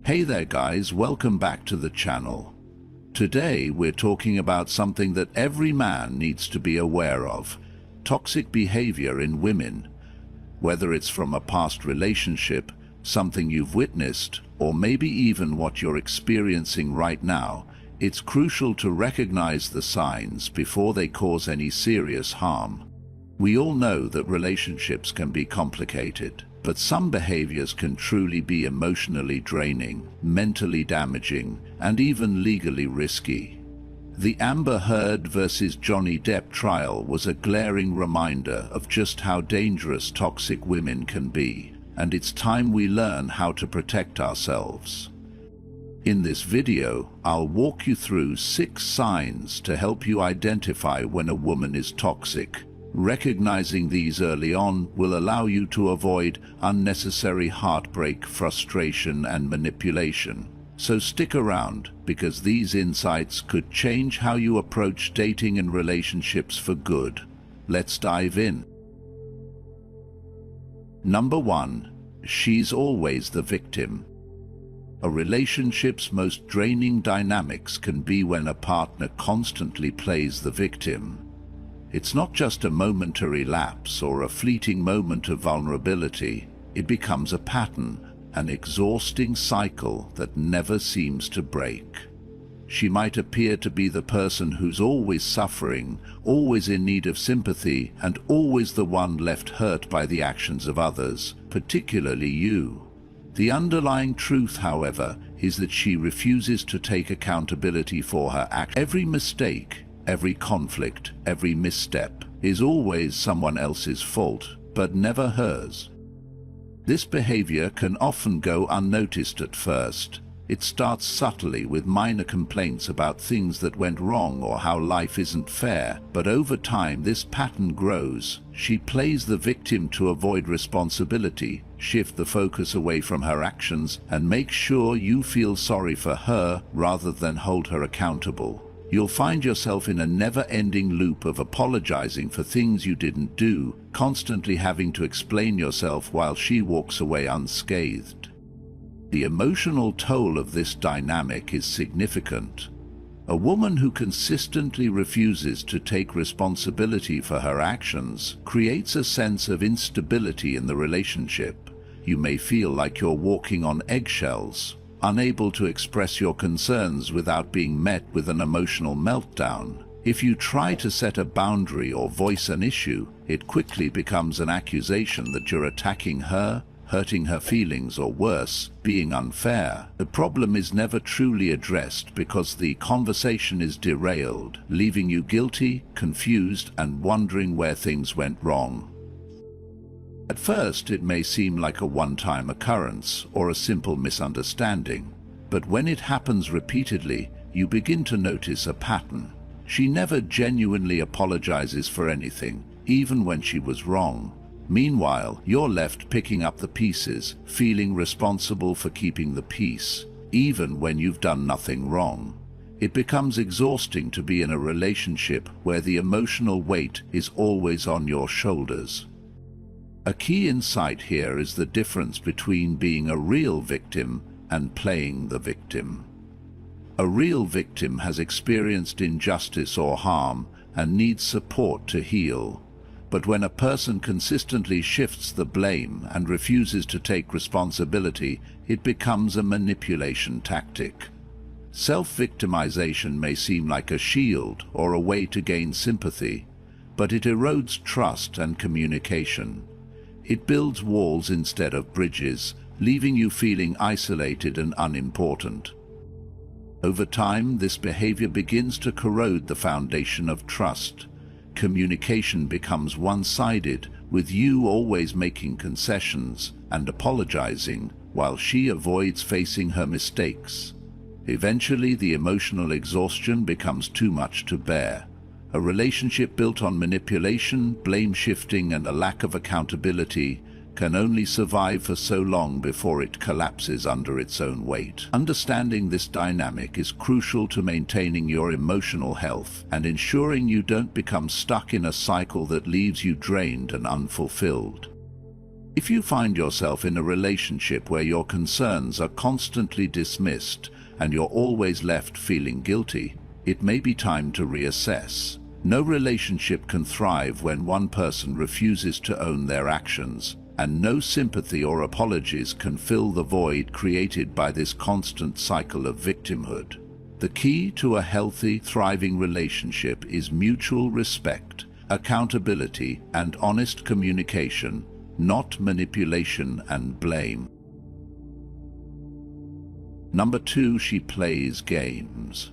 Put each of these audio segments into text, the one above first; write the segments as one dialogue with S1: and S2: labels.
S1: Hey there guys, welcome back to the channel. Today we're talking about something that every man needs to be aware of: toxic behavior in women. Whether it's from a past relationship, something you've witnessed, or maybe even what you're experiencing right now, it's crucial to recognize the signs before they cause any serious harm. We all know that relationships can be complicated, but some behaviors can truly be emotionally draining, mentally damaging, and even legally risky. The Amber Heard versus Johnny Depp trial was a glaring reminder of just how dangerous toxic women can be, and it's time we learn how to protect ourselves. In this video, I'll walk you through 6 signs to help you identify when a woman is toxic. Recognizing these early on will allow you to avoid unnecessary heartbreak, frustration, and manipulation. So stick around, because these insights could change how you approach dating and relationships for good. Let's dive in. Number 1. She's always the victim. A relationship's most draining dynamics can be when a partner constantly plays the victim. It's not just a momentary lapse or a fleeting moment of vulnerability. It becomes a pattern, an exhausting cycle that never seems to break. She might appear to be the person who's always suffering, always in need of sympathy, and always the one left hurt by the actions of others, particularly you. The underlying truth, however, is that she refuses to take accountability for her actions. Every mistake, every conflict, every misstep is always someone else's fault, but never hers. This behavior can often go unnoticed at first. It starts subtly with minor complaints about things that went wrong or how life isn't fair, but over time this pattern grows. She plays the victim to avoid responsibility, shift the focus away from her actions, and make sure you feel sorry for her rather than hold her accountable. You'll find yourself in a never-ending loop of apologizing for things you didn't do, constantly having to explain yourself while she walks away unscathed. The emotional toll of this dynamic is significant. A woman who consistently refuses to take responsibility for her actions creates a sense of instability in the relationship. You may feel like you're walking on eggshells, unable to express your concerns without being met with an emotional meltdown. If you try to set a boundary or voice an issue, it quickly becomes an accusation that you're attacking her, hurting her feelings, or worse, being unfair. The problem is never truly addressed because the conversation is derailed, leaving you guilty, confused, and wondering where things went wrong. At first, it may seem like a one-time occurrence or a simple misunderstanding, but when it happens repeatedly, you begin to notice a pattern. She never genuinely apologizes for anything, even when she was wrong. Meanwhile, you're left picking up the pieces, feeling responsible for keeping the peace, even when you've done nothing wrong. It becomes exhausting to be in a relationship where the emotional weight is always on your shoulders. A key insight here is the difference between being a real victim and playing the victim. A real victim has experienced injustice or harm and needs support to heal. But when a person consistently shifts the blame and refuses to take responsibility, it becomes a manipulation tactic. Self-victimization may seem like a shield or a way to gain sympathy, but it erodes trust and communication. It builds walls instead of bridges, leaving you feeling isolated and unimportant. Over time, this behavior begins to corrode the foundation of trust. Communication becomes one-sided, with you always making concessions and apologizing, while she avoids facing her mistakes. Eventually, the emotional exhaustion becomes too much to bear. A relationship built on manipulation, blame-shifting, and a lack of accountability can only survive for so long before it collapses under its own weight. Understanding this dynamic is crucial to maintaining your emotional health and ensuring you don't become stuck in a cycle that leaves you drained and unfulfilled. If you find yourself in a relationship where your concerns are constantly dismissed and you're always left feeling guilty, it may be time to reassess. No relationship can thrive when one person refuses to own their actions, and no sympathy or apologies can fill the void created by this constant cycle of victimhood. The key to a healthy, thriving relationship is mutual respect, accountability, and honest communication, not manipulation and blame. Number 2, she plays games.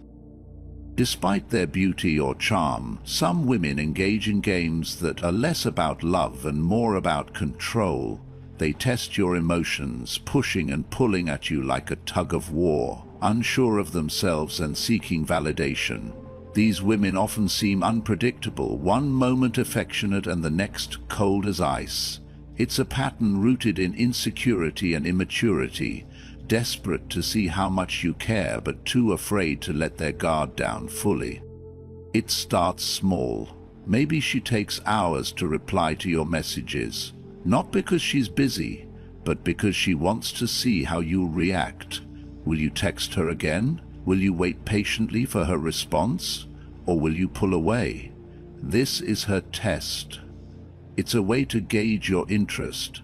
S1: Despite their beauty or charm, some women engage in games that are less about love and more about control. They test your emotions, pushing and pulling at you like a tug of war, unsure of themselves and seeking validation. These women often seem unpredictable, one moment affectionate and the next cold as ice. It's a pattern rooted in insecurity and immaturity, desperate to see how much you care but too afraid to let their guard down fully. It starts small. Maybe she takes hours to reply to your messages, not because she's busy, but because she wants to see how you'll react. Will you text her again? Will you wait patiently for her response? Or will you pull away? This is her test. It's a way to gauge your interest,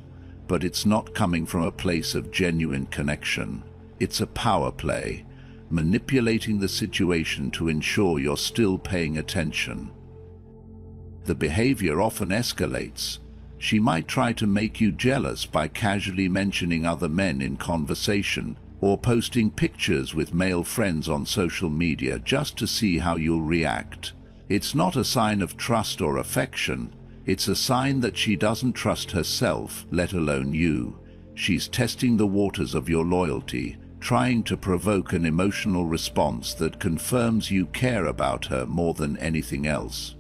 S1: but it's not coming from a place of genuine connection. It's a power play, manipulating the situation to ensure you're still paying attention. The behavior often escalates. She might try to make you jealous by casually mentioning other men in conversation, or posting pictures with male friends on social media just to see how you'll react. It's not a sign of trust or affection. It's a sign that she doesn't trust herself, let alone you. She's testing the waters of your loyalty, trying to provoke an emotional response that confirms you care about her more than anything else.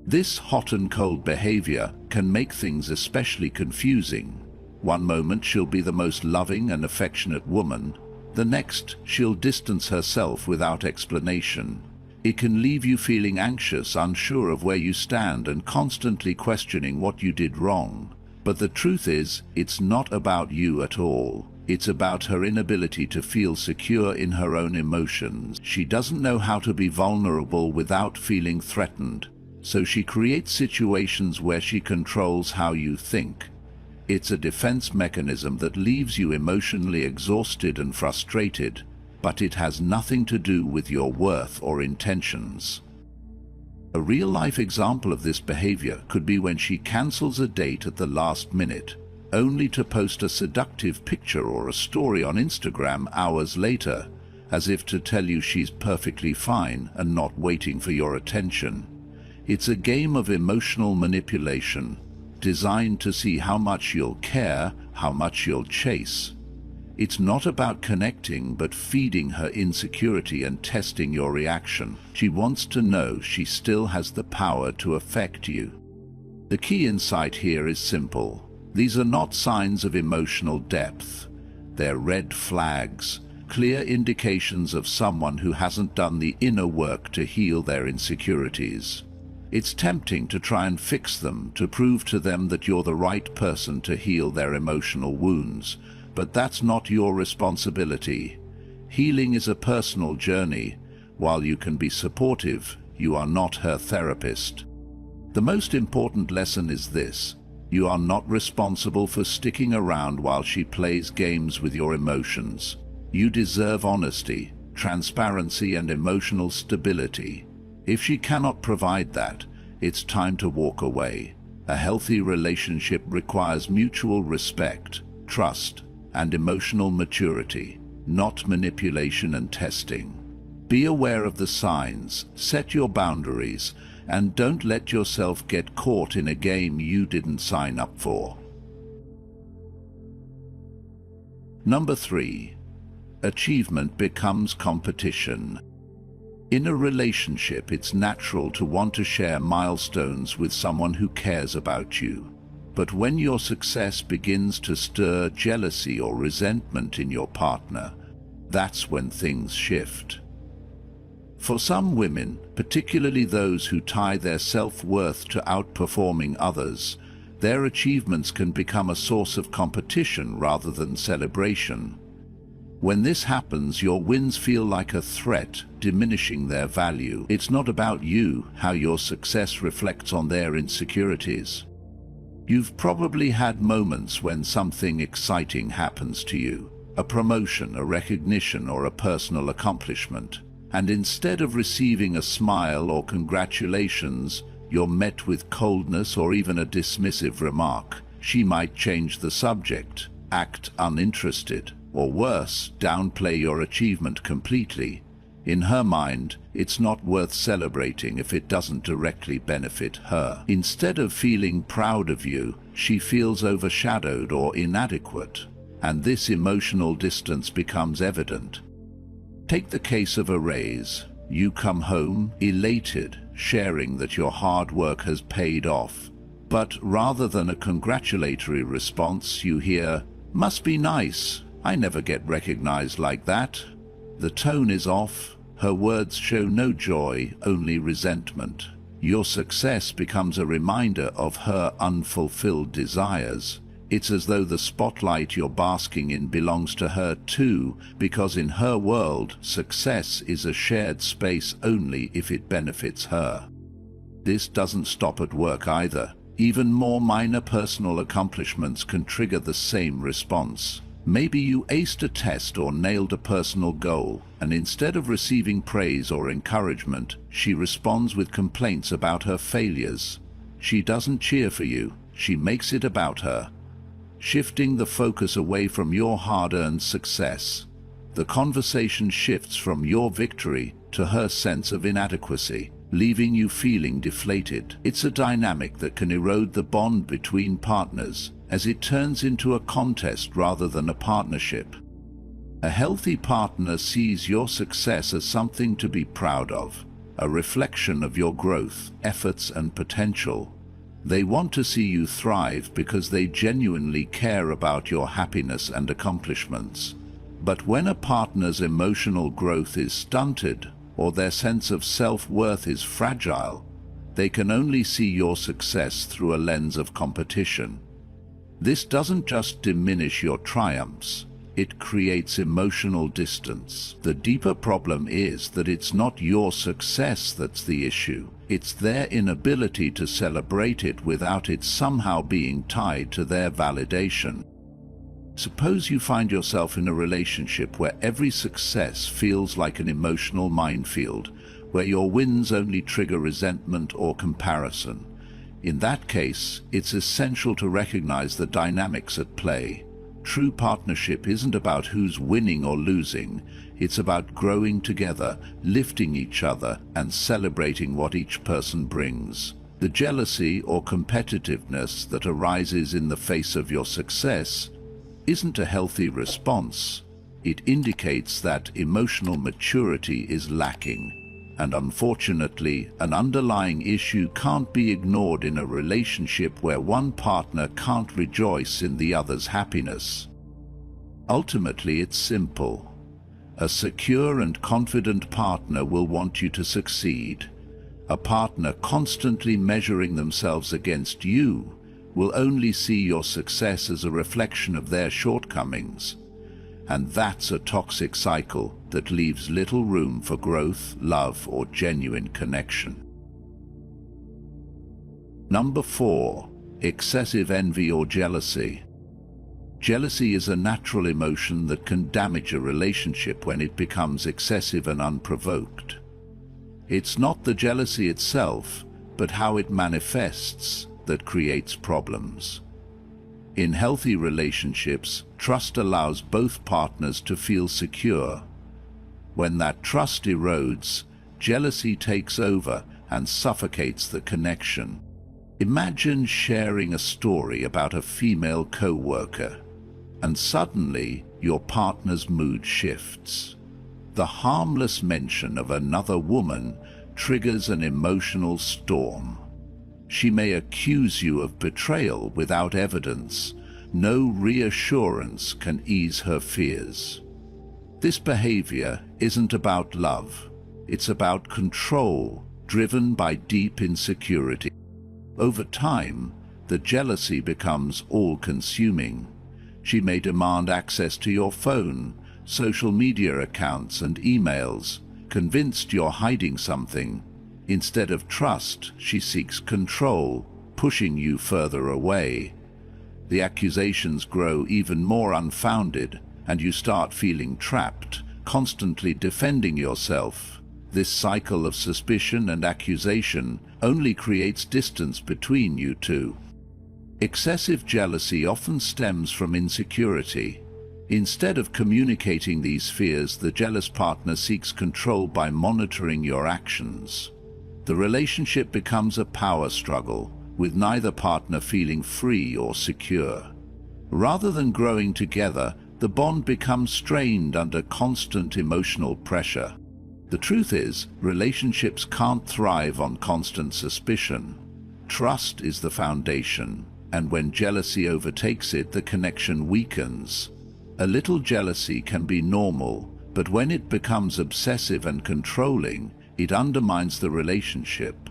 S1: This hot and cold behavior can make things especially confusing. One moment she'll be the most loving and affectionate woman. The next, she'll distance herself without explanation. It can leave you feeling anxious, unsure of where you stand, and constantly questioning what you did wrong. But the truth is, it's not about you at all. It's about her inability to feel secure in her own emotions. She doesn't know how to be vulnerable without feeling threatened, so she creates situations where she controls how you think. It's a defense mechanism that leaves you emotionally exhausted and frustrated, but it has nothing to do with your worth or intentions. A real-life example of this behavior could be when she cancels a date at the last minute, only to post a seductive picture or a story on Instagram hours later, as if to tell you she's perfectly fine and not waiting for your attention. It's a game of emotional manipulation, designed to see how much you'll care, how much you'll chase. It's not about connecting, but feeding her insecurity and testing your reaction. She wants to know she still has the power to affect you. The key insight here is simple. These are not signs of emotional depth. They're red flags, clear indications of someone who hasn't done the inner work to heal their insecurities. It's tempting to try and fix them, to prove to them that you're the right person to heal their emotional wounds. But that's not your responsibility. Healing is a personal journey. While you can be supportive, you are not her therapist. The most important lesson is this: you are not responsible for sticking around while she plays games with your emotions. You deserve honesty, transparency, and emotional stability. If she cannot provide that, it's time to walk away. A healthy relationship requires mutual respect, trust, and emotional maturity, not manipulation and testing. Be aware of the signs, set your boundaries, and don't let yourself get caught in a game you didn't sign up for. Number 3. Achievement becomes competition. In a relationship, it's natural to want to share milestones with someone who cares about you. But when your success begins to stir jealousy or resentment in your partner, that's when things shift. For some women, particularly those who tie their self-worth to outperforming others, Their achievements can become a source of competition rather than celebration. When this happens, your wins feel like a threat, diminishing their value. It's not about you, how your success reflects on their insecurities. You've probably had moments when something exciting happens to you, a promotion, a recognition, or a personal accomplishment, and instead of receiving a smile or congratulations, you're met with coldness or even a dismissive remark. She might change the subject, act uninterested, or worse, downplay your achievement completely. In her mind, it's not worth celebrating if it doesn't directly benefit her. Instead of feeling proud of you, she feels overshadowed or inadequate, and this emotional distance becomes evident. Take the case of a raise. You come home elated, sharing that your hard work has paid off. But rather than a congratulatory response, you hear, "Must be nice. I never get recognized like that." The tone is off. Her words show no joy, only resentment. Your success becomes a reminder of her unfulfilled desires. It's as though the spotlight you're basking in belongs to her too, because in her world, success is a shared space only if it benefits her. This doesn't stop at work either. Even more minor personal accomplishments can trigger the same response. Maybe you aced a test or nailed a personal goal, and instead of receiving praise or encouragement, she responds with complaints about her failures. She doesn't cheer for you, she makes it about her, shifting the focus away from your hard-earned success. The conversation shifts from your victory to her sense of inadequacy, leaving you feeling deflated. It's a dynamic that can erode the bond between partners, as it turns into a contest rather than a partnership. A healthy partner sees your success as something to be proud of, a reflection of your growth, efforts, and potential. They want to see you thrive because they genuinely care about your happiness and accomplishments. But when a partner's emotional growth is stunted, or their sense of self-worth is fragile, they can only see your success through a lens of competition. This doesn't just diminish your triumphs, it creates emotional distance. The deeper problem is that it's not your success that's the issue. It's their inability to celebrate it without it somehow being tied to their validation. Suppose you find yourself in a relationship where every success feels like an emotional minefield, where your wins only trigger resentment or comparison. In that case, it's essential to recognize the dynamics at play. True partnership isn't about who's winning or losing. It's about growing together, lifting each other, and celebrating what each person brings. The jealousy or competitiveness that arises in the face of your success isn't a healthy response. It indicates that emotional maturity is lacking. And unfortunately, an underlying issue can't be ignored in a relationship where one partner can't rejoice in the other's happiness. Ultimately, it's simple. A secure and confident partner will want you to succeed. A partner constantly measuring themselves against you will only see your success as a reflection of their shortcomings. And that's a toxic cycle that leaves little room for growth, love, or genuine connection. Number 4. Excessive envy or jealousy. Jealousy is a natural emotion that can damage a relationship when it becomes excessive and unprovoked. It's not the jealousy itself, but how it manifests, that creates problems. In healthy relationships, trust allows both partners to feel secure. When that trust erodes, jealousy takes over and suffocates the connection. Imagine sharing a story about a female co-worker, and suddenly your partner's mood shifts. The harmless mention of another woman triggers an emotional storm. She may accuse you of betrayal without evidence. No reassurance can ease her fears. This behavior isn't about love. It's about control, driven by deep insecurity. Over time, the jealousy becomes all-consuming. She may demand access to your phone, social media accounts, and emails, convinced you're hiding something. Instead of trust, she seeks control, pushing you further away. The accusations grow even more unfounded, and you start feeling trapped, constantly defending yourself. This cycle of suspicion and accusation only creates distance between you two. Excessive jealousy often stems from insecurity. Instead of communicating these fears, the jealous partner seeks control by monitoring your actions. The relationship becomes a power struggle, with neither partner feeling free or secure. Rather than growing together, the bond becomes strained under constant emotional pressure. The truth is, relationships can't thrive on constant suspicion. Trust is the foundation, and when jealousy overtakes it, the connection weakens. A little jealousy can be normal, but when it becomes obsessive and controlling, it undermines the relationship.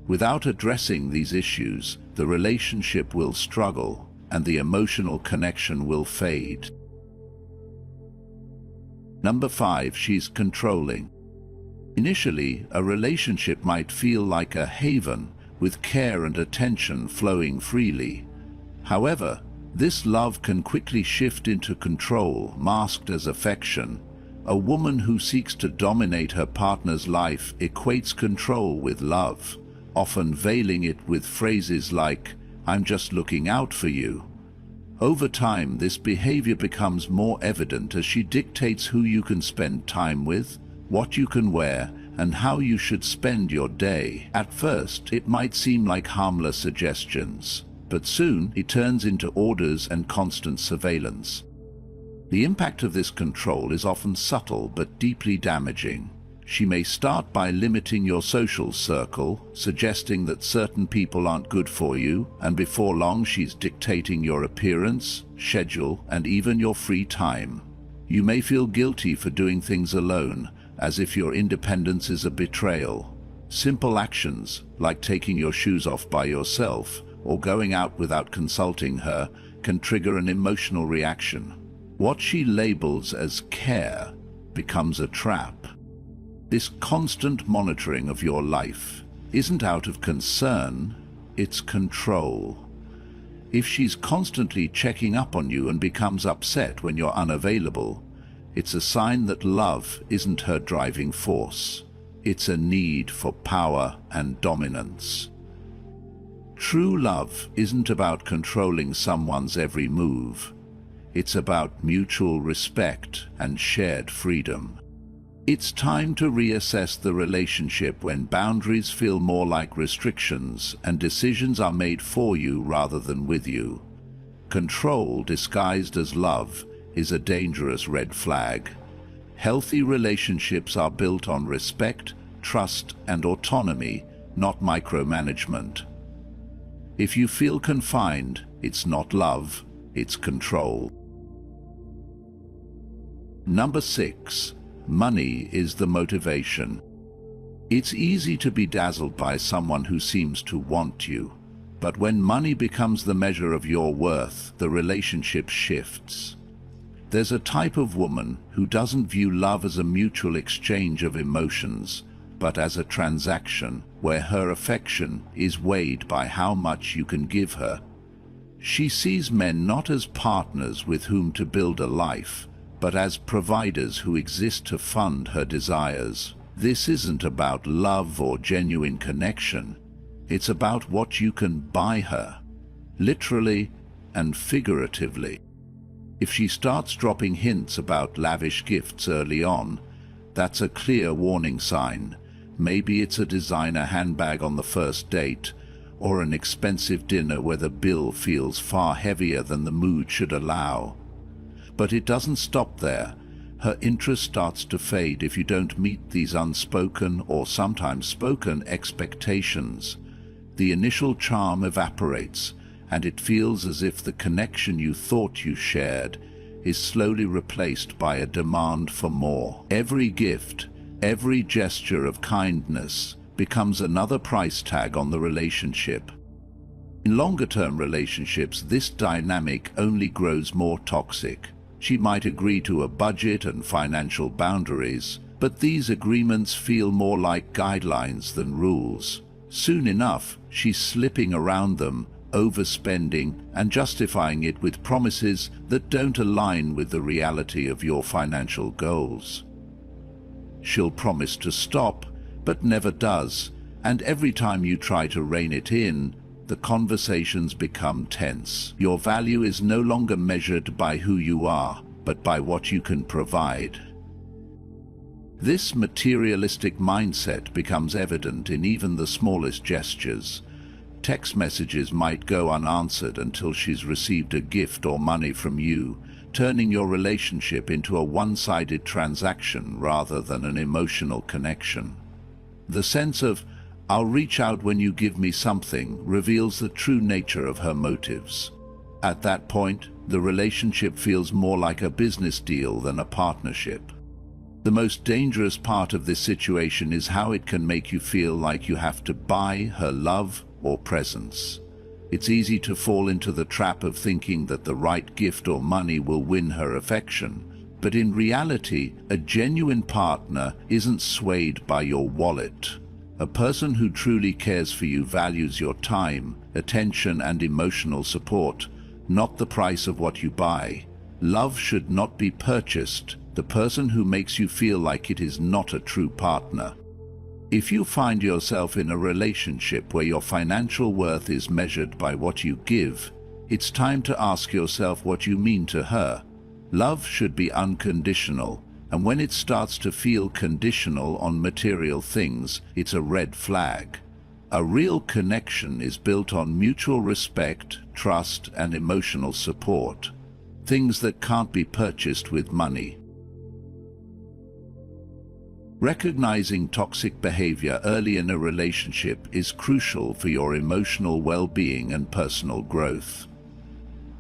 S1: Without addressing these issues, the relationship will struggle, and the emotional connection will fade. Number 5, she's controlling. Initially, a relationship might feel like a haven, with care and attention flowing freely. However, this love can quickly shift into control, masked as affection. A woman who seeks to dominate her partner's life equates control with love, often veiling it with phrases like, "I'm just looking out for you." Over time, this behavior becomes more evident as she dictates who you can spend time with, what you can wear, and how you should spend your day. At first, it might seem like harmless suggestions, but soon it turns into orders and constant surveillance. The impact of this control is often subtle but deeply damaging. She may start by limiting your social circle, suggesting that certain people aren't good for you, and before long she's dictating your appearance, schedule, and even your free time. You may feel guilty for doing things alone, as if your independence is a betrayal. Simple actions, like taking your shoes off by yourself or going out without consulting her, can trigger an emotional reaction. What she labels as care becomes a trap. This constant monitoring of your life isn't out of concern, it's control. If she's constantly checking up on you and becomes upset when you're unavailable, it's a sign that love isn't her driving force. It's a need for power and dominance. True love isn't about controlling someone's every move. It's about mutual respect and shared freedom. It's time to reassess the relationship when boundaries feel more like restrictions and decisions are made for you rather than with you. Control disguised as love is a dangerous red flag. Healthy relationships are built on respect, trust, and autonomy, not micromanagement. If you feel confined, it's not love, it's control. Number 6. Money is the motivation. It's easy to be dazzled by someone who seems to want you, but when money becomes the measure of your worth, the relationship shifts. There's a type of woman who doesn't view love as a mutual exchange of emotions, but as a transaction where her affection is weighed by how much you can give her. She sees men not as partners with whom to build a life, but as providers who exist to fund her desires. This isn't about love or genuine connection. It's about what you can buy her, literally and figuratively. If she starts dropping hints about lavish gifts early on, that's a clear warning sign. Maybe it's a designer handbag on the first date, or an expensive dinner where the bill feels far heavier than the mood should allow. But it doesn't stop there. Her interest starts to fade if you don't meet these unspoken or sometimes spoken expectations. The initial charm evaporates, and it feels as if the connection you thought you shared is slowly replaced by a demand for more. Every gift, every gesture of kindness becomes another price tag on the relationship. In longer-term relationships, this dynamic only grows more toxic. She might agree to a budget and financial boundaries, but these agreements feel more like guidelines than rules. Soon enough, she's slipping around them, overspending, and justifying it with promises that don't align with the reality of your financial goals. She'll promise to stop, but never does, and every time you try to rein it in, the conversations become tense. Your value is no longer measured by who you are, but by what you can provide. This materialistic mindset becomes evident in even the smallest gestures. Text messages might go unanswered until she's received a gift or money from you, turning your relationship into a one-sided transaction rather than an emotional connection. The sense of, "I'll reach out when you give me something," reveals the true nature of her motives. At that point, the relationship feels more like a business deal than a partnership. The most dangerous part of this situation is how it can make you feel like you have to buy her love or presence. It's easy to fall into the trap of thinking that the right gift or money will win her affection, but in reality, a genuine partner isn't swayed by your wallet. A person who truly cares for you values your time, attention, and emotional support, not the price of what you buy. Love should not be purchased. The person who makes you feel like it is not a true partner. If you find yourself in a relationship where your financial worth is measured by what you give, it's time to ask yourself what you mean to her. Love should be unconditional, and when it starts to feel conditional on material things, it's a red flag. A real connection is built on mutual respect, trust, and emotional support, things that can't be purchased with money. Recognizing toxic behavior early in a relationship is crucial for your emotional well-being and personal growth.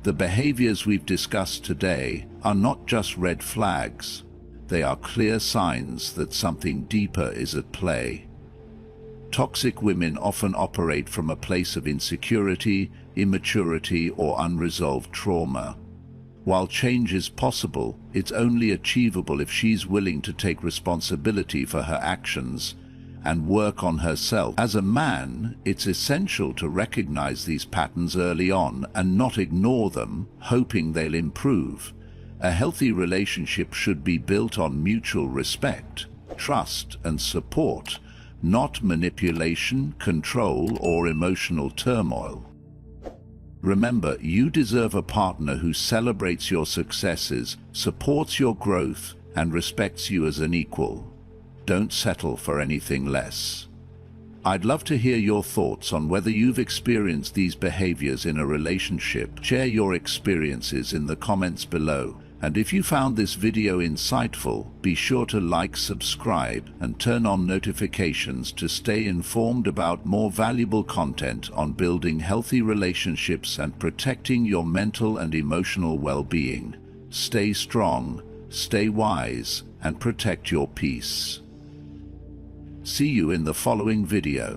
S1: The behaviors we've discussed today are not just red flags. They are clear signs that something deeper is at play. Toxic women often operate from a place of insecurity, immaturity, or unresolved trauma. While change is possible, it's only achievable if she's willing to take responsibility for her actions and work on herself. As a man, it's essential to recognize these patterns early on and not ignore them, hoping they'll improve. A healthy relationship should be built on mutual respect, trust, and support, not manipulation, control, or emotional turmoil. Remember, you deserve a partner who celebrates your successes, supports your growth, and respects you as an equal. Don't settle for anything less. I'd love to hear your thoughts on whether you've experienced these behaviors in a relationship. Share your experiences in the comments below. And if you found this video insightful, be sure to like, subscribe, and turn on notifications to stay informed about more valuable content on building healthy relationships and protecting your mental and emotional well-being. Stay strong, stay wise, and protect your peace. See you in the following video.